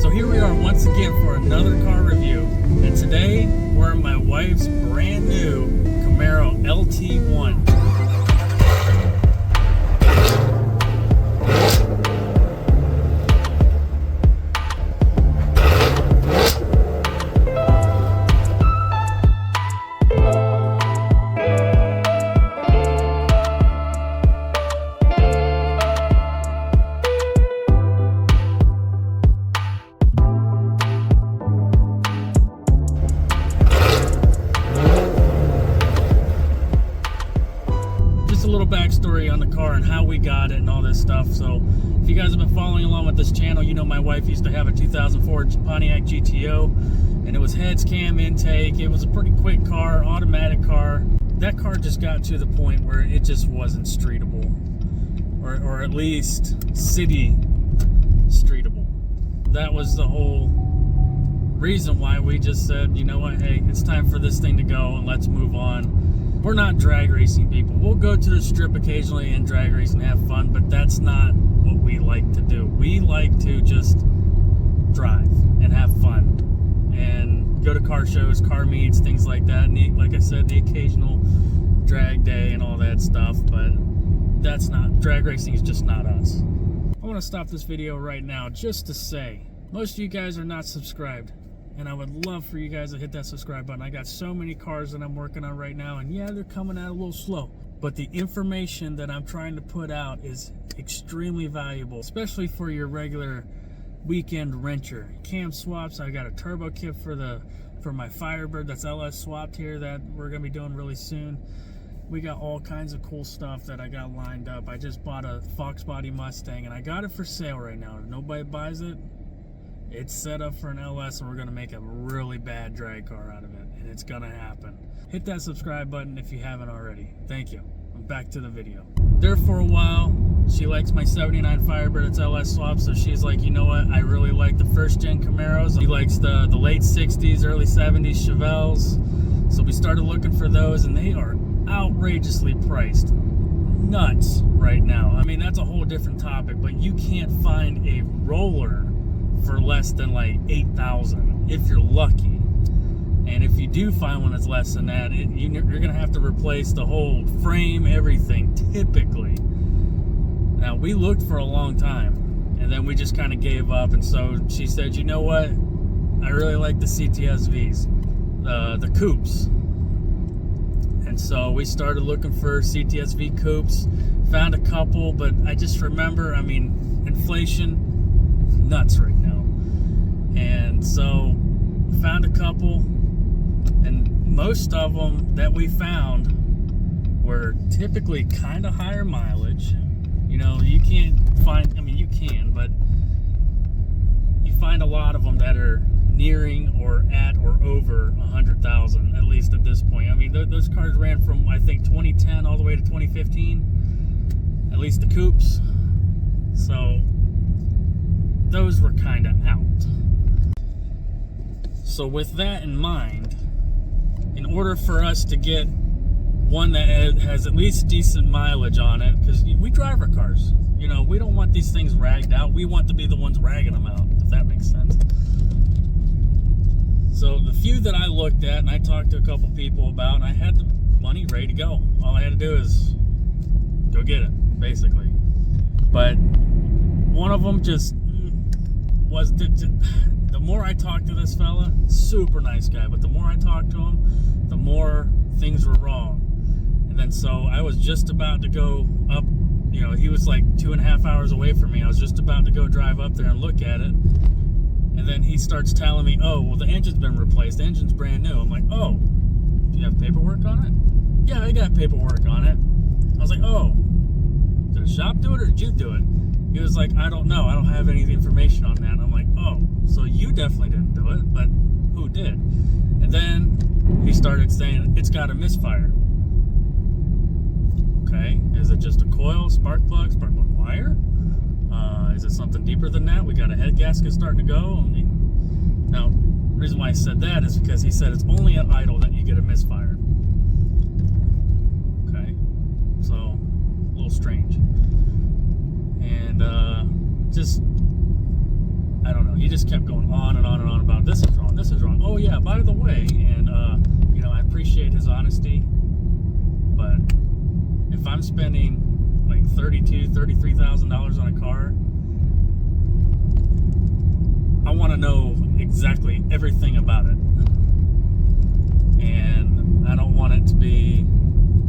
So here we are once again for another car review, and today we're in my wife's brand new Camaro LT1. Backstory on the car and how we got it and all this stuff. So if you guys have been following along with this channel, you know my wife used to have a 2004 Pontiac GTO, and it was heads, cam, intake. It was a pretty quick car, automatic car. That car just got to the point where it just wasn't streetable, or at least city streetable. That was the whole reason why we just said, you know what, hey, it's time for this thing to go and let's move on. We're not drag racing people. We'll go to the strip occasionally and drag race and have fun, but that's not what we like to do. We like to just drive and have fun and go to car shows, car meets, things like that. And like I said, the occasional drag day and all that stuff, but that's not, drag racing is just not us. I want to stop this video right now just to say, most of you guys are not subscribed. And I would love for you guys to hit that subscribe button. I got so many cars that I'm working on right now, and yeah, they're coming out a little slow. But the information that I'm trying to put out is extremely valuable, especially for your regular weekend renter. Cam swaps, I got a turbo kit for my Firebird that's LS swapped here that we're gonna be doing really soon. We got all kinds of cool stuff that I got lined up. I just bought a Fox Body Mustang, and I got it for sale right now. If nobody buys it, it's set up for an LS, and we're gonna make a really bad drag car out of it, and it's gonna happen. Hit that subscribe button if you haven't already. Thank you. Back to the video. There for a while, she likes my 79 Firebird, it's LS swap, so she's like, you know what, I really like the first gen Camaros. She likes the late 60s, early 70s Chevelles. So we started looking for those, and they are outrageously priced. Nuts right now. I mean, that's a whole different topic, but you can't find a roller for less than like $8,000 if you're lucky. And if you do find one that's less than that, you're gonna have to replace the whole frame, everything, typically. Now, we looked for a long time, and then we just kind of gave up. And so she said, you know what, I really like the CTSVs, the coupes. And so we started looking for CTSV coupes, found a couple, but I just remember, I mean, inflation, nuts right now. And so found a couple, and most of them that we found were typically kind of higher mileage. You know, you can't find, I mean, you can, but you find a lot of them that are nearing or at or over 100,000, at least at this point. I mean, those cars ran from, I think, 2010 all the way to 2015, at least the coupes. So those were kind of out. So with that in mind, in order for us to get one that has at least decent mileage on it, because we drive our cars, you know, we don't want these things ragged out. We want to be the ones ragging them out, if that makes sense. So the few that I looked at and I talked to a couple people about, and I had the money ready to go. All I had to do is go get it, basically. But one of them just was, the more I talked to this fella, super nice guy, but the more I talked to him, the more things were wrong. And then so I was just about to go up, you know, he was like 2.5 hours away from me. I was just about to go drive up there and look at it. And then he starts telling me, oh, well, the engine's been replaced. The engine's brand new. I'm like, oh, do you have paperwork on it? Yeah, I got paperwork on it. I was like, oh, did a shop do it or did you do it? He was like, I don't know. I don't have any information on that. And I'm like, oh, so you definitely didn't do it, but who did? And then he started saying, it's got a misfire. Okay, is it just a coil, spark plug wire? Is it something deeper than that? We got a head gasket starting to go. Now, the reason why I said that is because he said it's only at idle that you get a misfire. Okay, so a little strange. And just I don't know. He just kept going on and on and on about this is wrong, this is wrong. Oh yeah, by the way, and you know, I appreciate his honesty, but if I'm spending like $33,000 on a car, I want to know exactly everything about it, and I don't want it to be,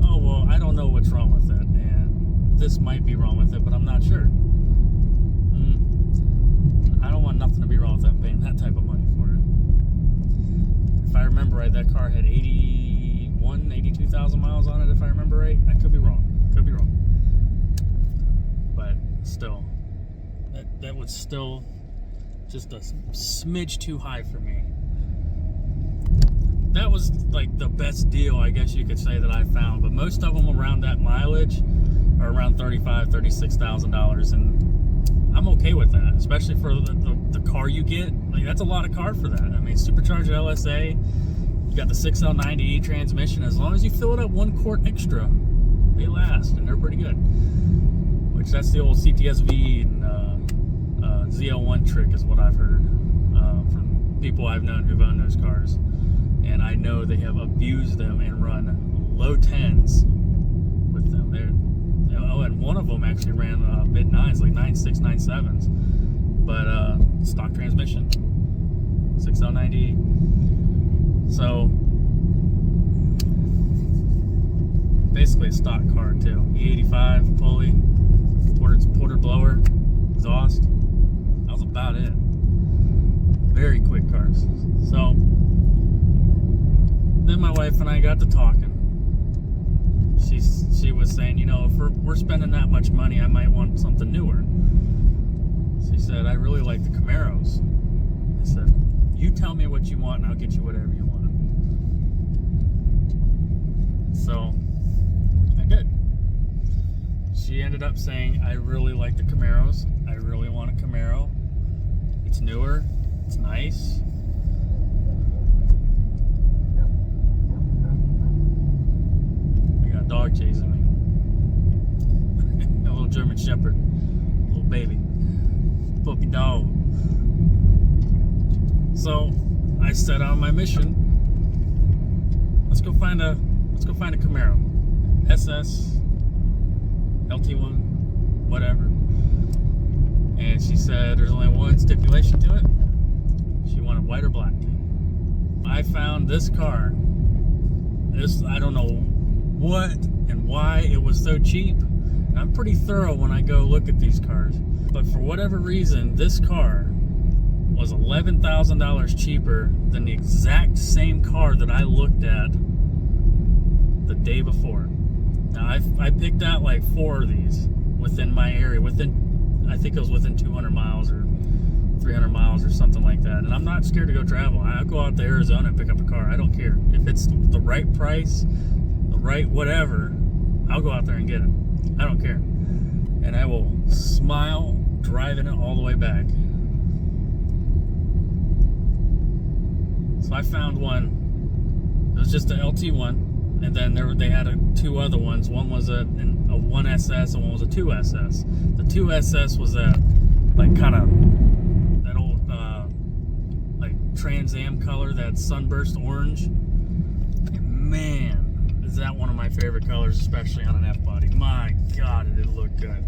oh well, I don't know what's wrong with it, and this might be wrong with it, but I'm not sure. I don't want nothing to be wrong with that, paying that type of money for it. If I remember right, that car had 82,000 miles on it, if I remember right. I could be wrong. But still, that was still just a smidge too high for me. That was like the best deal, I guess you could say, that I found. But most of them around that mileage are around $35,000, $36,000, and I'm okay with that, especially for the car you get. Like, that's a lot of car for that. I mean, supercharged LSA, you got the 6L90E transmission. As long as you fill it up 1 quart extra, they last, and they're pretty good. Which, that's the old CTSV and ZL1 trick, is what I've heard from people I've known who've owned those cars. And I know they have abused them and run low 10s with them. Oh, and one of them actually ran mid-9s, like 9.6, 9.7s. But stock transmission, 6L90E. So, basically a stock car too. E85, pulley, porter blower, exhaust. That was about it. Very quick cars. So, then my wife and I got to talking. She was saying, you know, if we're spending that much money, I might want something newer. She said, I really like the Camaros. I said, you tell me what you want and I'll get you whatever you want. So, I did. She ended up saying, I really like the Camaros. I really want a Camaro. It's newer. It's nice. Dog chasing me. A little German Shepherd, little baby, puppy dog. So I set out on my mission. Let's go find a Camaro, SS, LT1, whatever. And she said there's only one stipulation to it. She wanted white or black. I found this car. I don't know what and why it was so cheap. I'm pretty thorough when I go look at these cars, but for whatever reason, this car was $11,000 cheaper than the exact same car that I looked at the day before. Now I picked out like 4 of these within my area, I think it was within 200 miles or 300 miles or something like that. And I'm not scared to go travel. I'll go out to Arizona and pick up a car. I don't care if it's the right price, right whatever, I'll go out there and get it. I don't care. And I will smile driving it all the way back. So I found one. It was just an LT1, and then they had 2 other ones. One was a 1SS and one was a 2SS. The 2SS was that old like Trans Am color, that sunburst orange. And man, is that one of my favorite colors, especially on an F-body. My God, it did look good.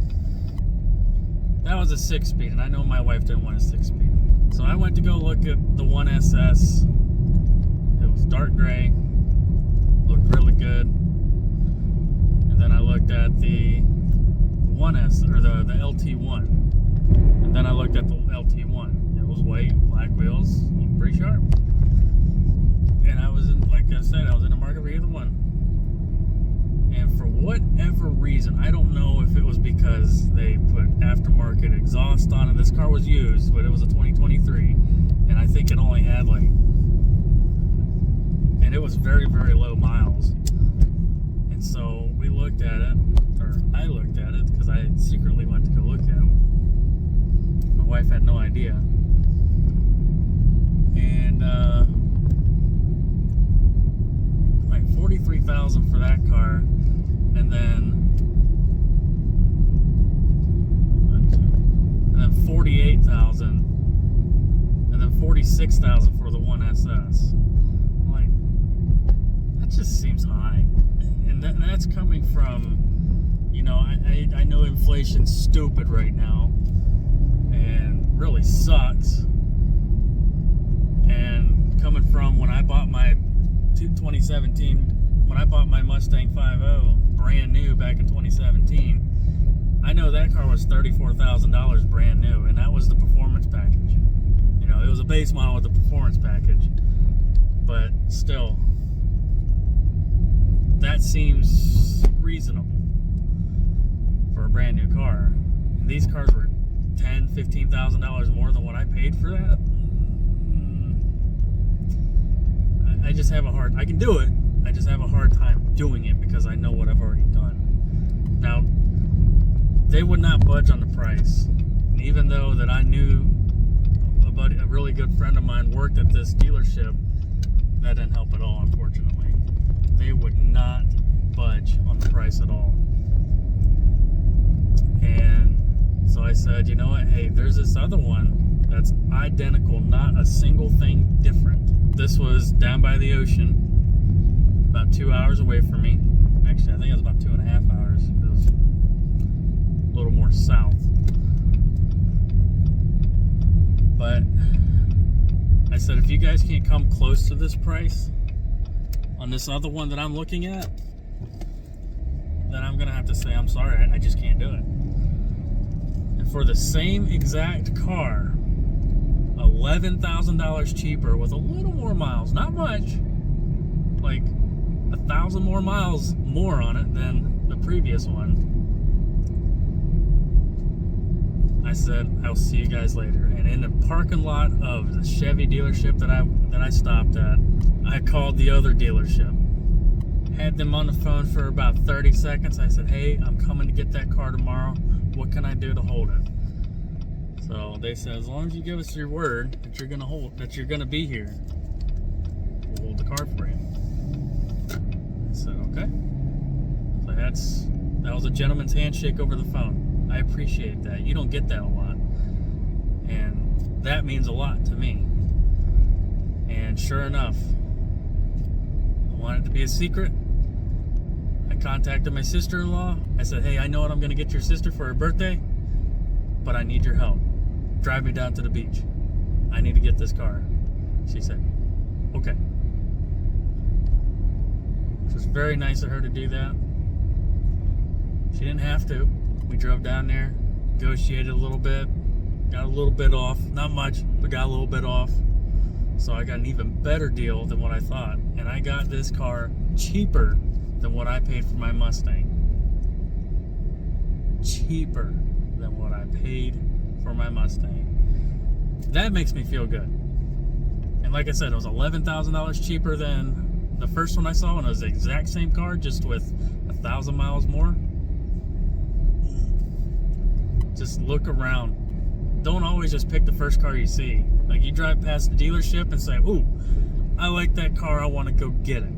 That was a 6-speed, and I know my wife didn't want a 6-speed. So I went to go look at the 1SS. It was dark gray, looked really good. And then I looked at the 1S, or the LT1. And then I looked at the LT1. It was white, black wheels, looked pretty sharp. And I was in, like I said, I was in the market for either one. And for whatever reason, I don't know if it was because they put aftermarket exhaust on it. This car was used, but it was a 2023, and I think it only had and it was very, very low miles. And so we looked at it, or I looked at it, because I secretly went to go look at it. My wife had no idea. And like $43,000 for that car. And then $48,000 $46,000 for the 1SS. Like, that just seems high. And that's coming from, you know, I know inflation's stupid right now and really sucks. And coming from when I bought my 2017, when I bought my Mustang 5.0 brand new back in 2017, I know that car was $34,000 brand new, and that was the performance package. You know, it was a base model with the performance package, but still, that seems reasonable for a brand new car. And these cars were $10,000, $15,000 more than what I paid for that. I just have a hard. I can do it. I just have a hard time doing it because I know what I've already done. Now, they would not budge on the price. And even though that I knew a really good friend of mine worked at this dealership, that didn't help at all, unfortunately. They would not budge on the price at all. And so I said, you know what? Hey, there's this other one that's identical, not a single thing different. This was down by the ocean, about 2 hours away from me. Actually, I think it was about 2.5 hours. It was a little more south. But I said, if you guys can't come close to this price on this other one that I'm looking at, then I'm gonna have to say I'm sorry, I just can't do it. And for the same exact car, $11,000 cheaper with a little more miles, not much, like 1,000 more miles more on it than the previous one. I said, I'll see you guys later. And in the parking lot of the Chevy dealership that I stopped at, I called the other dealership. Had them on the phone for about 30 seconds. I said, hey, I'm coming to get that car tomorrow. What can I do to hold it? So they said, as long as you give us your word that you're gonna be here, we'll hold the car for you. I said, okay. So that was a gentleman's handshake over the phone. I appreciate that. You don't get that a lot. And that means a lot to me. And sure enough, I wanted it to be a secret. I contacted my sister-in-law. I said, hey, I know what I'm gonna get your sister for her birthday, but I need your help. Drive me down to the beach. I need to get this car. She said, okay. It was very nice of her to do that. She didn't have to. We drove down there, negotiated a little bit, got a little bit off. Not much, but got a little bit off. So I got an even better deal than what I thought. And I got this car cheaper than what I paid for my Mustang. Cheaper than what I paid for my Mustang. That makes me feel good. And like I said, it was $11,000 cheaper than the first one I saw when it was the exact same car, just with 1,000 miles more. Just look around. Don't always just pick the first car you see. Like, you drive past the dealership and say, ooh, I like that car, I want to go get it.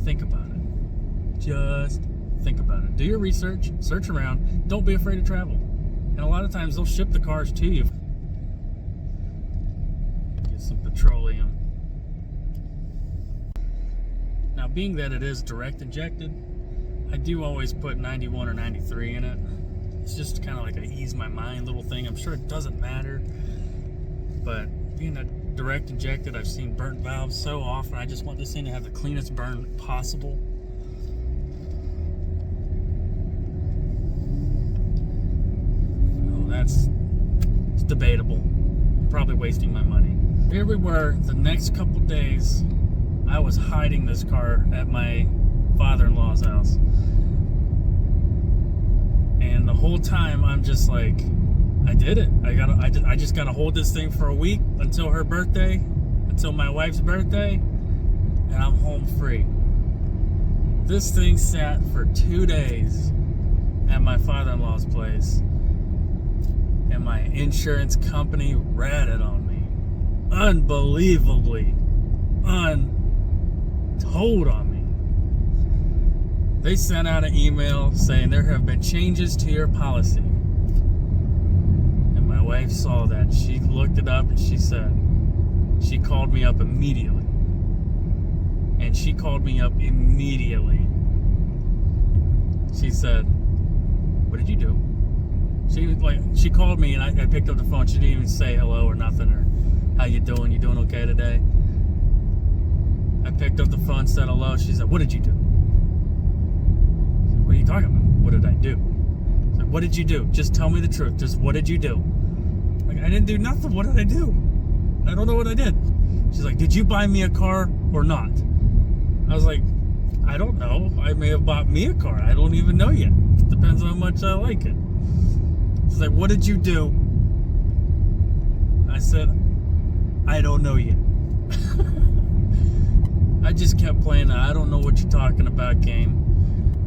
Think about it. Just think about it. Do your research, search around, don't be afraid to travel. And a lot of times they'll ship the cars to you. Get some petroleum. Now, being that it is direct injected, I do always put 91 or 93 in it. It's just kind of like a ease my mind little thing. I'm sure it doesn't matter, but being a direct injected, I've seen burnt valves so often. I just want this thing to have the cleanest burn possible. It's debatable. I'm probably wasting my money. Here we were, the next couple days, I was hiding this car at my father-in-law's house. And the whole time I'm just like, I did it. I just gotta hold this thing for a week until her birthday, until my wife's birthday, and I'm home free. This thing sat for 2 days at my father-in-law's place. And my insurance company ratted on me. Unbelievably. Untold on me. They sent out an email saying there have been changes to your policy. And my wife saw that. She looked it up and she said, called me up immediately. And she called me up immediately. She said, "What did you do?" She called me and I picked up the phone. She didn't even say hello or nothing, or how you doing? You doing okay today? I picked up the phone, said hello. She said, "What did you do?" I said, "What are you talking about? What did I do?" I said, "What did you do? Just tell me the truth. Just what did you do?" Like, I didn't do nothing. What did I do? I don't know what I did. She's like, "Did you buy me a car or not?" I was like, "I don't know. I may have bought me a car. I don't even know yet. Depends on how much I like it." She's like, "What did you do?" I said, "I don't know yet." I just kept playing the "I don't know what you're talking about" game.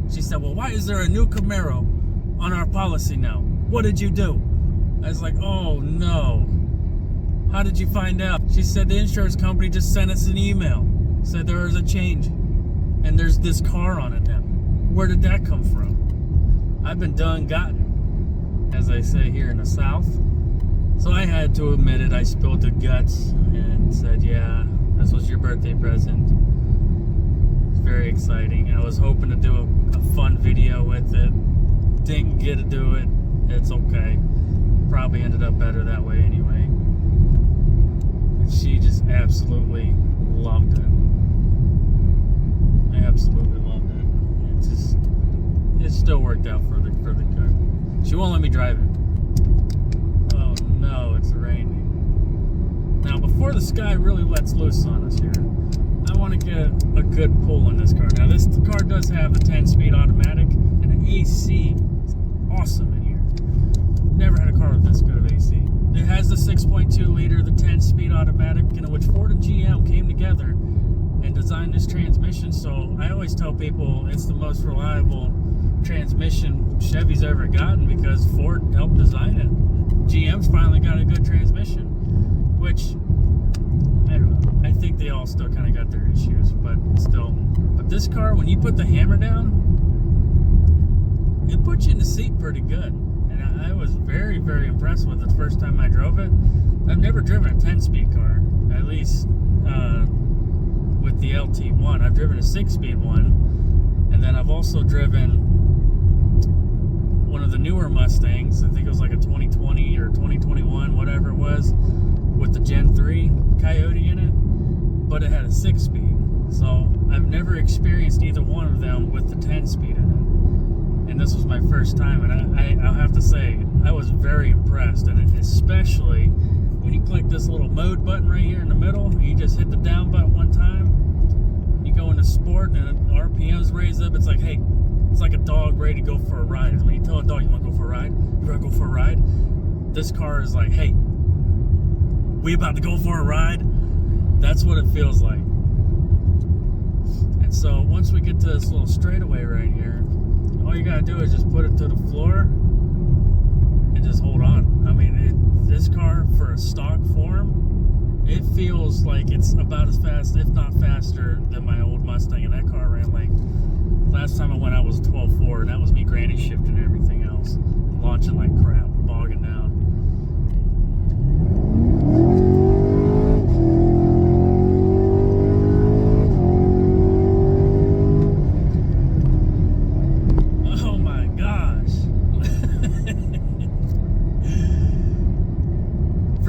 She said, "Well, why is there a new Camaro on our policy now? What did you do?" I was like, "Oh no. How did you find out?" She said, "The insurance company just sent us an email. Said there was a change. And there's this car on it now. Where did that come from?" I've been done gotten, as they say here in the South. So I had to admit it. I spilled the guts and said, "Yeah, this was your birthday present." It's very exciting. I was hoping to do a fun video with it. Didn't get to do it. It's okay. Probably ended up better that way anyway. And she just absolutely loved it. I absolutely loved it. It still worked out for the good. She won't let me drive it. Oh no, it's raining. Now, before the sky really lets loose on us here, I want to get a good pull in this car. Now, this car does have the 10-speed automatic and an AC. It's awesome in here. Never had a car with this good of AC. It has the 6.2 liter, the 10-speed automatic, which Ford and GM came together and designed this transmission. So I always tell people it's the most reliable transmission Chevy's ever gotten because Ford helped design it. GM's finally got a good transmission, which I don't know. I think they all still kind of got their issues, but still. But this car, when you put the hammer down, it puts you in the seat pretty good. And I was very, very impressed with it the first time I drove it. I've never driven a 10-speed car, at least with the LT1. I've driven a 6-speed one, and then I've also driven one of the newer Mustangs. I think it was like a 2020 or 2021, whatever it was, with the Gen 3 Coyote in it, but it had a 6-speed. So I've never experienced either one of them with the 10-speed in it. And this was my first time, and I'll have to say, I was very impressed, and especially when you click this little mode button right here in the middle, and you just hit the down button one time, you go into sport, and the RPMs raise up. It's like, hey, it's like a dog ready to go for a ride. When you tell a dog, you want to go for a ride? You want to go for a ride? This car is like, hey, we about to go for a ride? That's what it feels like. And so once we get to this little straightaway right here, all you gotta do is just put it to the floor and just hold on. I mean, this car, for a stock form, it feels like it's about as fast, if not faster, than my old Mustang. And that car ran like, last time I went out was 12.4, and that was me granny shifting everything else, launching like crap, bogging down.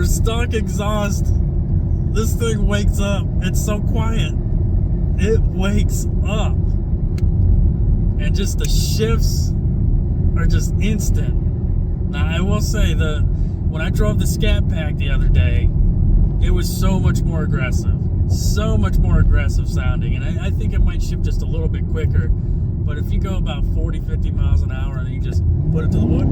Stock exhaust, this thing wakes up. It's so quiet. It wakes up. And just the shifts are just instant. Now, I will say that when I drove the Scat Pack the other day, it was so much more aggressive. So much more aggressive sounding. And I think it might shift just a little bit quicker. But if you go about 40, 50 miles an hour and you just put it to the wood,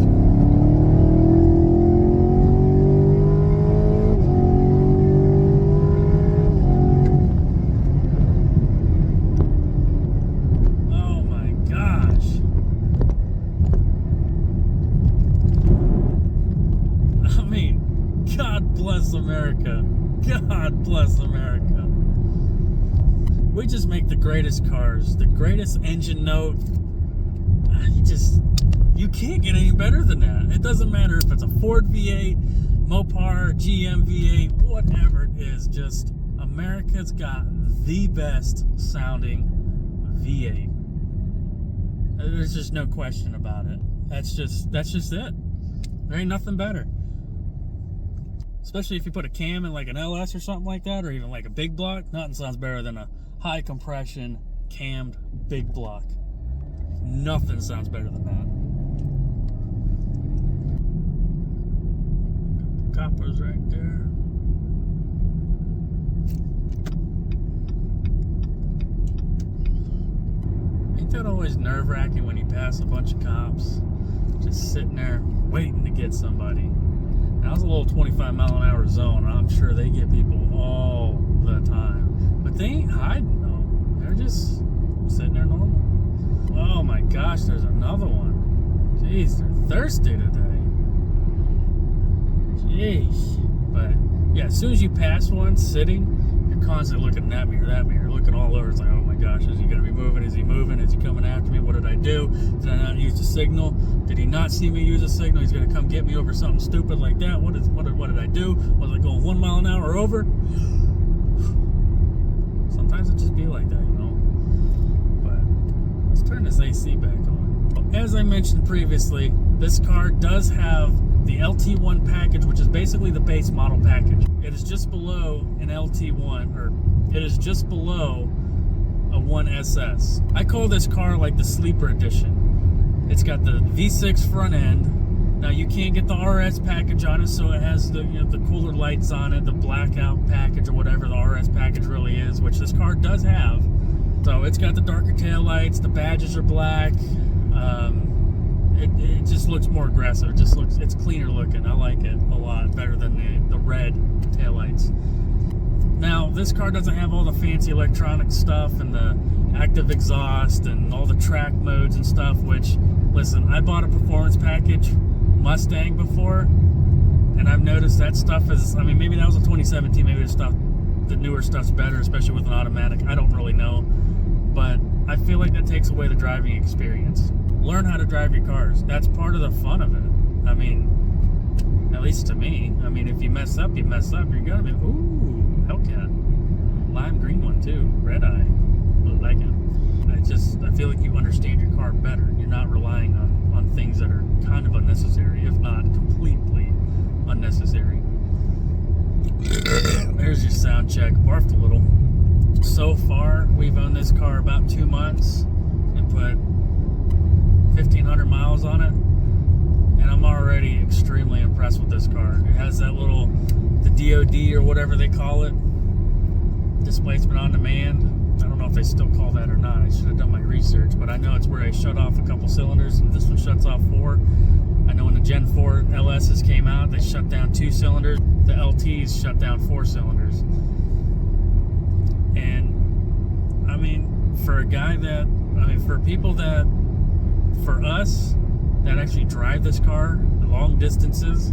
America. God bless America. We just make the greatest cars, the greatest engine note. You can't get any better than that. It doesn't matter if it's a Ford V8, Mopar, GM V8, whatever it is, just America's got the best sounding V8. There's just no question about it. That's just it. There ain't nothing better. Especially if you put a cam in like an LS or something like that, or even like a big block, nothing sounds better than a high compression cammed big block. Nothing sounds better than that. Coppers right there. Ain't that always nerve-wracking when you pass a bunch of cops just sitting there waiting to get somebody? That was a little 25-mile-an-hour zone. I'm sure they get people all the time, but they ain't hiding though. They're just sitting there normal. Oh my gosh, there's another one. Jeez, they're thirsty today. Jeez. But yeah, as soon as you pass one sitting, you're constantly looking at that mirror, looking all over. It's like, oh my gosh, is he gonna be moving? Is he moving? Is he coming after me? What did I do? Did I not use the signal? Did he not see me use a signal? He's gonna come get me over something stupid like that. What did I do? Was I going 1 mile an hour over? Sometimes it just be like that, you know. But let's turn this AC back on. As I mentioned previously, this car does have the LT1 package, which is basically the base model package. It is just below an LT1, or it is just below a 1SS. I call this car like the sleeper edition. It's got the V6 front end. Now you can't get the RS package on it, so it has the the cooler lights on it, the blackout package or whatever the RS package really is, which this car does have. So it's got the darker tail lights, the badges are black. It just looks more aggressive. It's cleaner looking. I like it a lot better than the red taillights. Now, this car doesn't have all the fancy electronic stuff and the active exhaust and all the track modes and stuff, which, listen, I bought a performance package Mustang before, and I've noticed that stuff is, I mean, maybe that was a 2017, maybe the newer stuff's better, especially with an automatic. I don't really know, but I feel like that takes away the driving experience. Learn how to drive your cars. That's part of the fun of it. I mean, at least to me. I mean, if you mess up, you mess up. You're gonna be, ooh, Hellcat. Lime green one too. Red eye. I like it. I feel like you understand your car better. You're not relying on things that are kind of unnecessary, if not completely unnecessary. There's your sound check. Barfed a little. So far, we've owned this car about 2 months and put 1,500 miles on it, and I'm already extremely impressed with this car. It has that the DOD or whatever they call it, displacement on demand. I don't know if they still call that or not. I should have done my research, but I know it's where they shut off a couple cylinders, and this one shuts off 4. I know when the Gen 4 LSs came out, they shut down 2 cylinders. The LTs shut down 4 cylinders. And I mean, for us that actually drive this car long distances,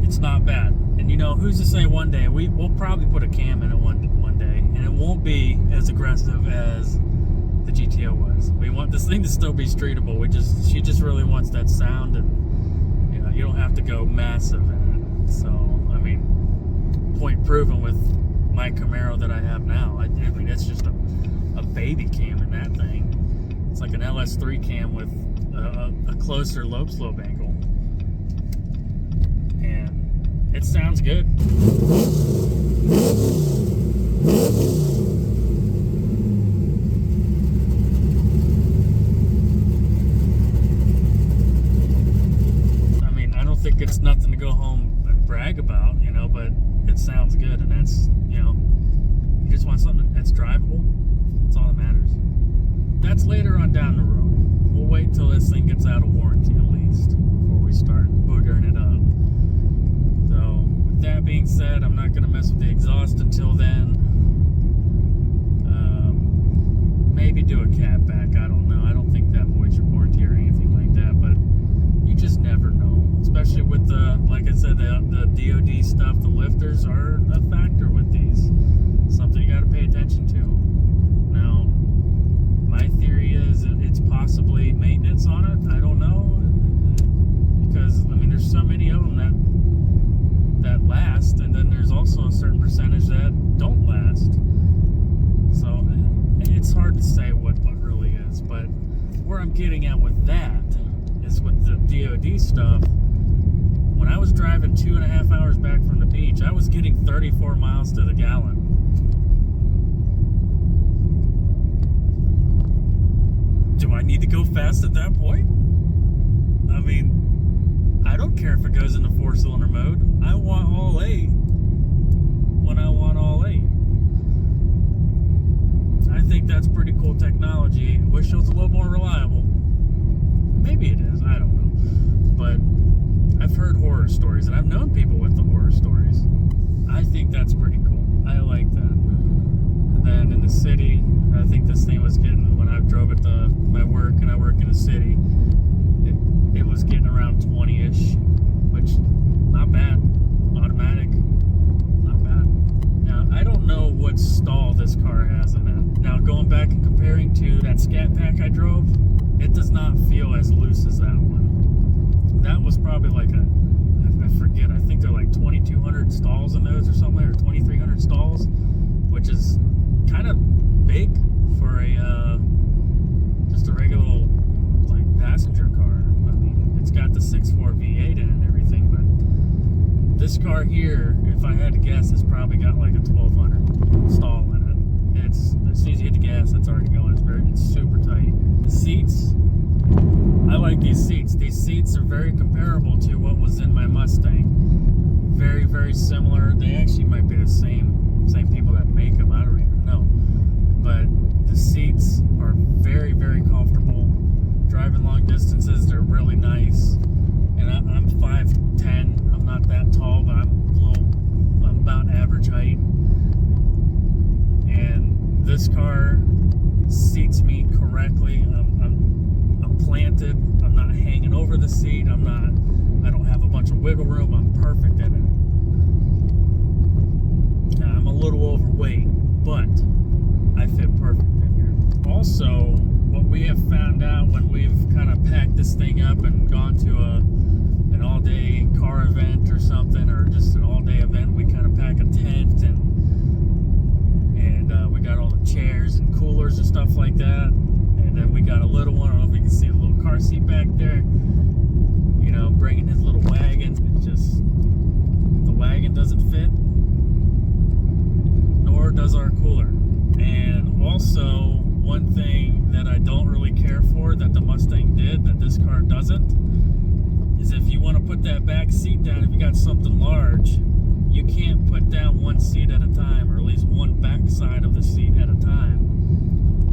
it's not bad. And who's to say one day we'll probably put a cam in it one day, and it won't be as aggressive as the GTO was. We want this thing to still be streetable. She just really wants that sound, and you don't have to go massive in it. So I mean, point proven with my Camaro that I have now. I mean, it's just a baby cam in that thing. It's like an LS3 cam with a closer lobe slope angle, and it sounds good. I mean, I don't think it's nothing to go home and brag about, but it sounds good, and that's, you just want something that's drivable. That's all that matters. That's later on down the road. We'll wait till this thing gets out of warranty at least before we start boogering it up. So, with that being said, I'm not going to mess with the exhaust until then. Maybe do a cat back. I don't know. I don't think that voids your warranty or anything like that, but you just never know. Especially with like I said, the DOD stuff, the lifters are a factor with these. Something you got to pay attention to. Now, my theory is it's possibly maintenance on it. I don't know, because I mean, there's so many of them that last, and then there's also a certain percentage that getting at with that is with the DOD stuff. When I was driving 2.5 hours back from the beach, I was getting 34 miles to the gallon. Do I need to go fast at that point? I mean, I don't care if it goes into 4-cylinder mode. I want all 8 when I want all 8. I think that's pretty cool technology. I wish it was a little more reliable. Maybe it is, I don't know. But I've heard horror stories, and I've known people with the horror stories. I think that's pretty cool. I like that. And then in the city, I think this thing was getting, when I drove it to my work, and I work in the city, it was getting around 20-ish, which, not bad. Automatic, not bad. Now, I don't know what stall this car has in it. Now, going back and comparing to that Scat Pack I drove, it does not feel as loose as that one. That was probably like I forget, I think they're like 2,200 stalls in those or something, or 2,300 stalls, which is kind of big for a just a regular like passenger car. I mean, it's got the 6.4 V8 in it and everything, but this car here, if I had to guess, it's probably got like a 1,200 stall in it. It's, as soon as you hit the gas, it's already going. It's super tight. The seats, I like these seats. These seats are very comparable to what was in my Mustang. Very, very similar. They actually might be the same people that make them. I don't even know. But the seats are very, very comfortable. Driving long distances, they're really nice. And I'm 5'10". I'm not that tall, but I'm about average height. And this car seats me correctly. I'm planted. I'm not hanging over the seat. I don't have a bunch of wiggle room. I'm perfect in it. Now, I'm a little overweight, but I fit perfect in here. Also, what we have found out when we've kind of packed this thing up and gone to an all-day car event or something, or just an all-day event, we kind of pack a tent and we got all the chairs and coolers and stuff like that. And then we got a little one. I don't know if you can see a little car seat back there. You know, bringing his little wagon. It just, the wagon doesn't fit, nor does our cooler. And also, one thing that I don't really care for that the Mustang did that this car doesn't is if you want to put that back seat down, if you got something large, you can't put down one seat at a time, or at least one back side of the seat at a time.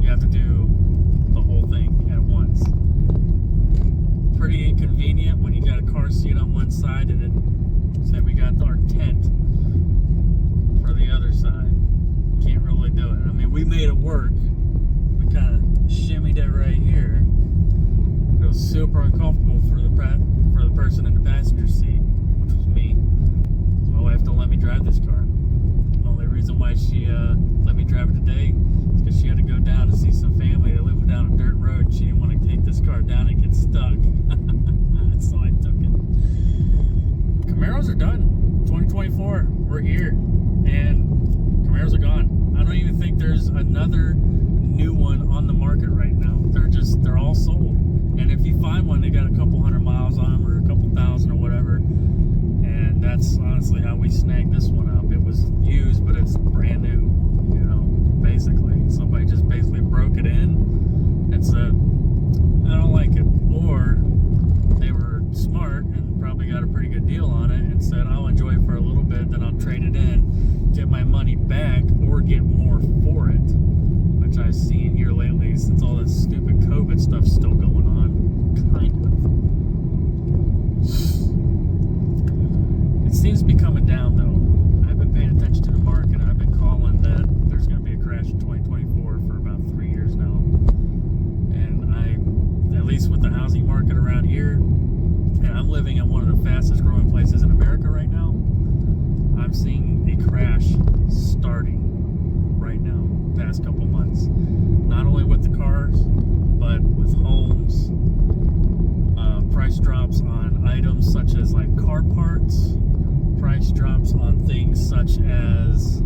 You have to do the whole thing at once. Pretty inconvenient when you got a car seat on one side and then say we got our tent for the other side. Can't really do it. I mean, we made it work. We kind of shimmied it right here. It was super uncomfortable for the person in the passenger seat, which was me. My wife don't let me drive this car. The only reason why she let me drive it today is because she had to go down to see some family that live down a dirt road. She didn't want to take this car down and get stuck. So I took it. Camaros are done. 2024, we're here. And Camaros are gone. I don't even think there's another new one on the market right now. They're all sold. And if you find one, they got a couple hundred miles on them or a couple thousand or whatever. And that's honestly how we snagged this one up. It was used, but it's brand new, you know, basically. Somebody just basically broke it in and said, I don't like it. Or they were smart and probably got a pretty good deal on it and said, I'll enjoy it for a little bit, then I'll trade it in, get my money back, or get more for it, which I've seen here lately since all this stupid COVID stuff's still going on. Kind of. It seems to be coming down, though. I've been paying attention to the market. I've been calling that there's going to be a crash in 2024 for about 3 years now. And at least with the housing market around here, and I'm living in one of the fastest growing places in America right now, I'm seeing a crash starting right now, past couple months. Not only with the cars, but with homes, price drops on items such as like car parts, price drops on things such as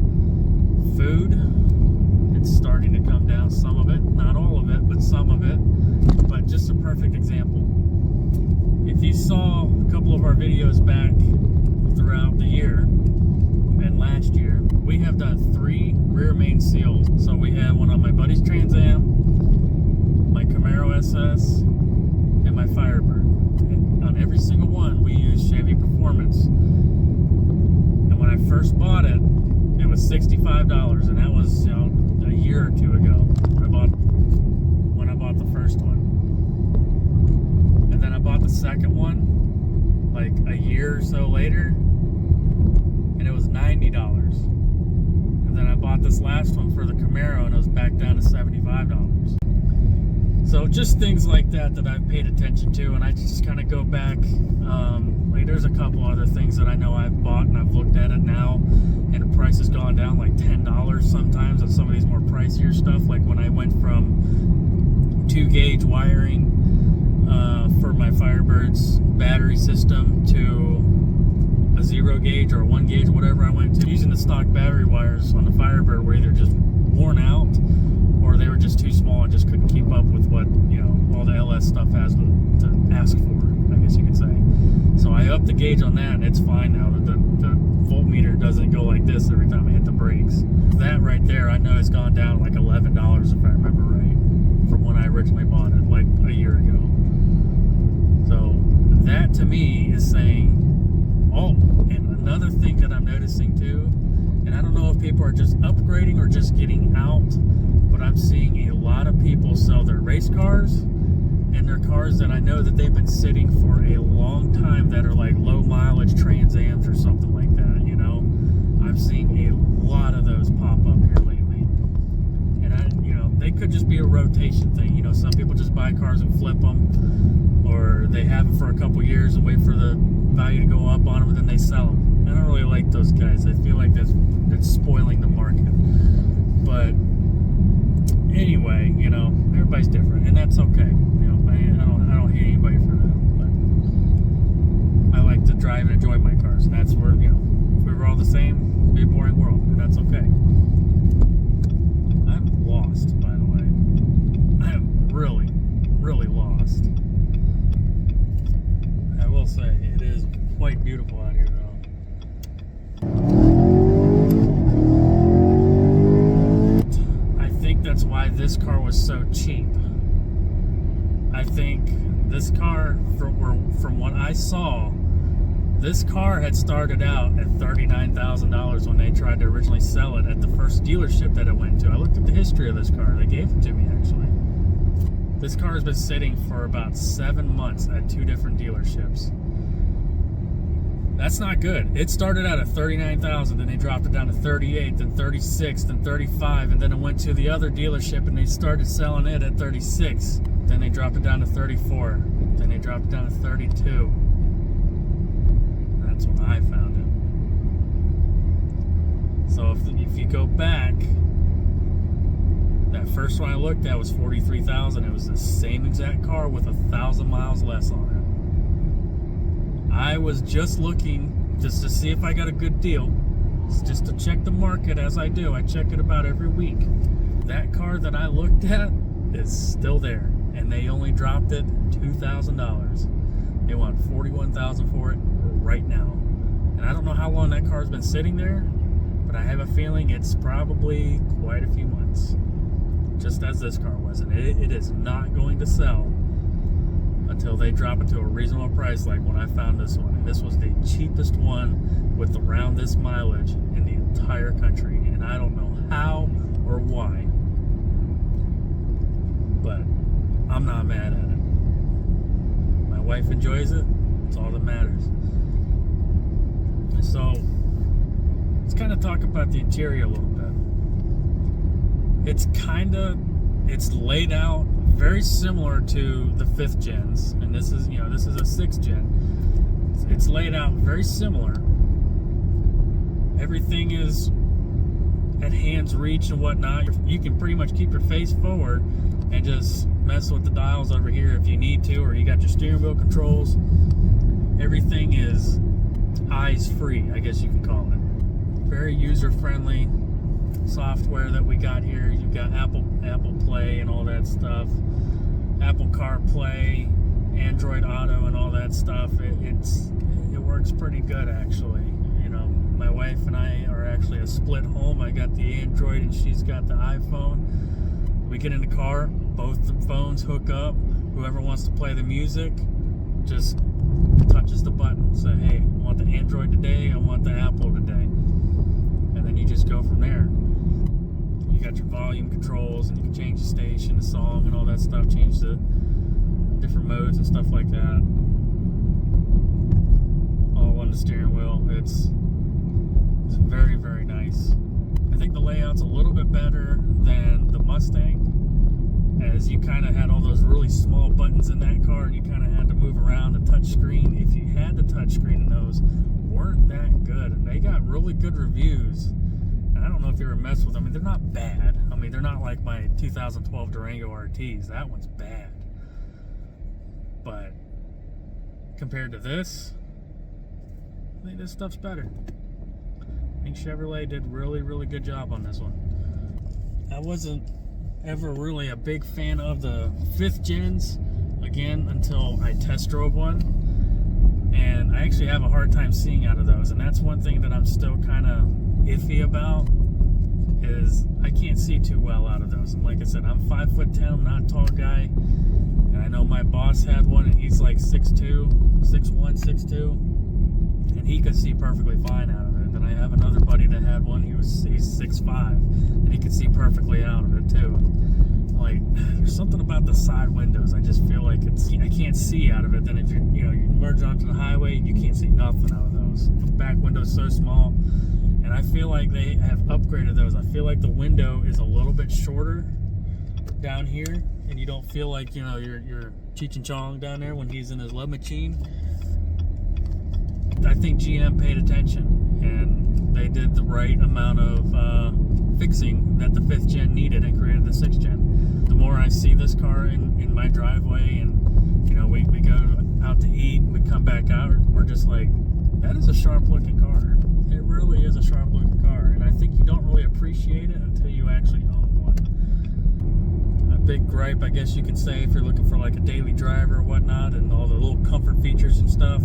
food. It's starting to come down, some of it, not all of it, but some of it. But just the perfect example. If you saw a couple of our videos back throughout the year and last year, we have done 3 rear main seals. So we have one on my buddy's Trans Am, my Camaro SS, and my Firebird. And on every single one, we use Chevy Performance. And when I first bought it, it was $65, and that was, you know, a year or 2 ago when I bought the first one. And then I bought the second one like a year or so later, and it was $90. And then I bought this last one for the Camaro, and it was back down to $75. So just things like that I've paid attention to, and I just kind of go back. Like there's a couple other things that I know I've bought, and I've looked at it now, and the price has gone down like $10 sometimes on some of these more pricier stuff. Like when I went from 2-gauge wiring for my Firebird's battery system to a 0-gauge or a 1-gauge, whatever I went to. Using the stock battery wires on the Firebird were either just worn out or they were just too small and just couldn't keep up with what, you know, all the LS stuff has to ask for, I guess you could say. So I upped the gauge on that, and it's fine now. The voltmeter doesn't go like this every time I hit the brakes. That right there, I know it's gone down like $11 if I remember right, from when I originally bought it like a year ago. So that to me is saying, oh, and another thing that I'm noticing too, and I don't know if people are just upgrading or just getting out, but I'm seeing a lot of people sell their race cars and their cars that I know that they've been sitting for a long time that are like low mileage Trans Ams or something like that, you know. I'm seeing a lot of those pop up here lately. And you know, they could just be a rotation thing. You know, some people just buy cars and flip them, or they have them for a couple years and wait for the value to go up on them, and then they sell them. I don't really like those guys. I feel like that's spoiling the market. But anyway, you know, everybody's different, and that's okay. You know, I don't hate anybody for that. But I like to drive and enjoy my cars, and that's where, you know, if we were all the same, it'd be a boring world, and that's okay. I'm lost, by the way. I am really, really lost. I will say, it is quite beautiful out here, though. I think that's why this car was so cheap. I think this car, from what I saw, this car had started out at $39,000 when they tried to originally sell it at the first dealership that it went to. I looked at the history of this car. They gave it to me, actually. This car has been sitting for about 7 months at 2 different dealerships. That's not good. It started out at $39,000, then they dropped it down to $38,000, then $36,000, then $35,000, and then it went to the other dealership and they started selling it at $36,000. Then they dropped it down to $34,000. Then they dropped it down to $32,000. That's when I found it. So if you go back, that first one I looked at was $43,000. It was the same exact car with 1,000 miles less on it. I was just looking just to see if I got a good deal, just to check the market as I do. I check it about every week. That car that I looked at is still there, and they only dropped it $2,000. They want $41,000 for it right now. And I don't know how long that car's been sitting there, but I have a feeling it's probably quite a few months, just as this car was. And it is not going to sell until they drop it to a reasonable price, like when I found this one. And this was the cheapest one with around this mileage in the entire country. And I don't know how or why, but I'm not mad at it. My wife enjoys it. It's all that matters. So let's kind of talk about the interior a little bit. It's laid out very similar to the 5th gens, and this is, you know, this is a 6th gen. It's laid out very similar. Everything is at hand's reach and whatnot. You can pretty much keep your face forward and just mess with the dials over here if you need to, or you got your steering wheel controls. Everything is eyes free, I guess you can call it. Very user friendly software that we got here. You've got Apple Play and all that stuff. Apple CarPlay, Android Auto, and all that stuff. It works pretty good, actually. You know, my wife and I are actually a split home. I got the Android and she's got the iPhone. We get in the car, both the phones hook up. Whoever wants to play the music just touches the button. Say, hey, I want the Android today, I want the Apple today. And then you just go from there. You got your volume controls, and you can change the station, the song, and all that stuff. Change the different modes and stuff like that. All on the steering wheel. It's very, very nice. I think the layout's a little bit better than the Mustang, as you kind of had all those really small buttons in that car, and you kind of had to move around the touch screen. If you had the touch screen, and those weren't that good, and they got really good reviews. I don't know if you ever messed with them. I mean, they're not bad. I mean, they're not like my 2012 Durango RTs. That one's bad. But compared to this, I think this stuff's better. I think Chevrolet did really, really good job on this one. I wasn't ever really a big fan of the 5th gens, again, until I test drove one. And I actually have a hard time seeing out of those. And that's one thing that I'm still kind of iffy about, is I can't see too well out of those. And like I said, I'm 5'10", I'm not a tall guy, and I know my boss had one, and he's like 6'2", 6'1", 6'2", and he could see perfectly fine out of it. Then I have another buddy that had one, he's 6'5", and he could see perfectly out of it too. Like, there's something about the side windows, I just feel like I can't see out of it. Then if you merge onto the highway, you can't see nothing out of those. The back window's so small. And I feel like they have upgraded those. I feel like the window is a little bit shorter down here, and you don't feel like, you know, you're Cheech and Chong down there when he's in his love machine. I think GM paid attention, and they did the right amount of fixing that the 5th gen needed, and created the 6th gen. The more I see this car in my driveway, and you know, we go out to eat, we come back out, we're just like, that is a sharp looking car. It really is a sharp looking car, and I think you don't really appreciate it until you actually own one. A big gripe, I guess you could say, if you're looking for like a daily driver or whatnot, and all the little comfort features and stuff,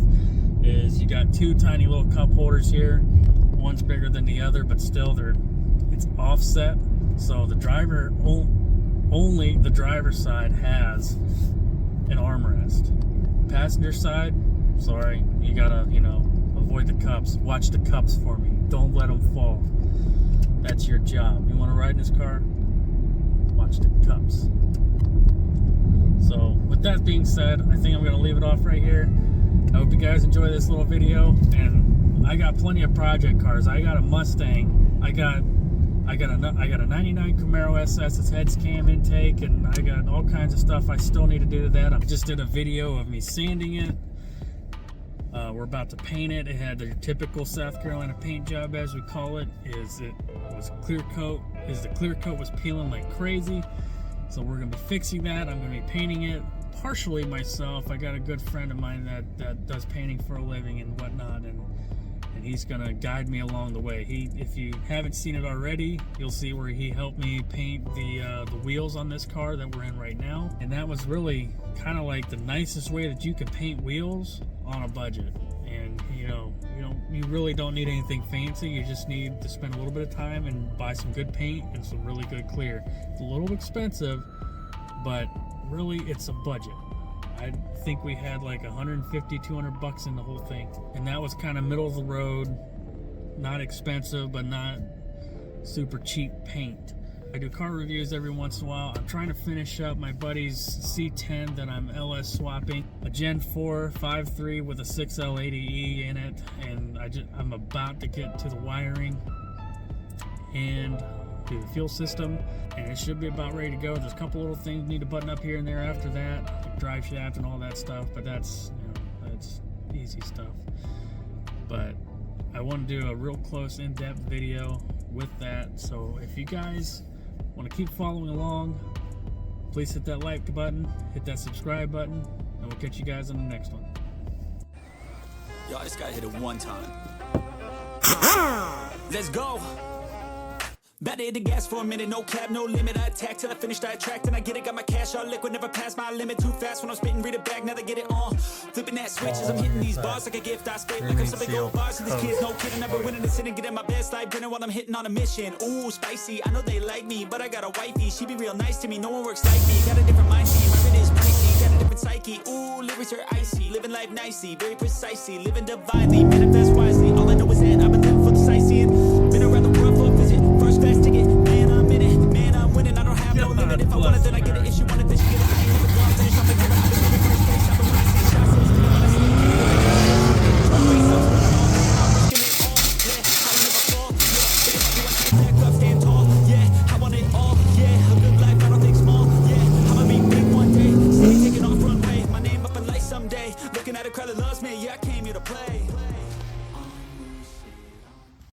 is you got 2 tiny little cup holders here. One's bigger than the other, but still it's offset, so the driver only the driver's side has an armrest. Passenger side, sorry, you gotta, you know, avoid the cups. Watch the cups for me. Don't let them fall. That's your job. You want to ride in this car? Watch the cups. So, with that being said, I think I'm going to leave it off right here. I hope you guys enjoy this little video. And I got plenty of project cars. I got a Mustang. I got a 99 Camaro SS. It's heads cam intake, and I got all kinds of stuff I still need to do to that. I just did a video of me sanding it. We're about to paint it. It had the typical South Carolina paint job, as we call it. It was clear coat. The clear coat was peeling like crazy. So we're gonna be fixing that. I'm gonna be painting it partially myself. I got a good friend of mine that does painting for a living and whatnot, and he's gonna guide me along the way. If you haven't seen it already, you'll see where he helped me paint the wheels on this car that we're in right now. And that was really kind of like the nicest way that you could paint wheels on a budget. And you really don't need anything fancy. You just need to spend a little bit of time and buy some good paint and some really good clear. It's a little expensive, but really it's a budget. I think we had like 150, 200 bucks in the whole thing. And that was kind of middle of the road, not expensive, but not super cheap paint. I do car reviews every once in a while. I'm trying to finish up my buddy's C10 that I'm LS swapping. A Gen 4 5.3 with a 6L80E in it. And I'm about to get to the wiring and do the fuel system, and it should be about ready to go. There's a couple little things need to button up here and there after that, like drive shaft and all that stuff, but that's easy stuff. But I want to do a real close in-depth video with that, so if you guys want to keep following along, please hit that like button, hit that subscribe button, and we'll catch you guys on the next one. Yo, I just gotta hit it one time. Let's go. Better hit the gas for a minute, no cap, no limit. I attack till I finish, I attract and I get it. Got my cash all liquid, never pass my limit. Too fast when I'm spitting, read it back, now they get it on. Flipping that switch as I'm hitting these bars like a gift. I spit like I'm some big old bars. And these kids, no kidding, never winning the sin and getting my best life dinner while I'm hitting on a mission. Ooh, spicy, I know they like me, but I got a wifey. She be real nice to me, no one works like me. Got a different mind scheme, my grid is pricey. Got a different psyche, ooh, lyrics are icy. Living life nicely, very precisely. Living divinely, manifest wisely.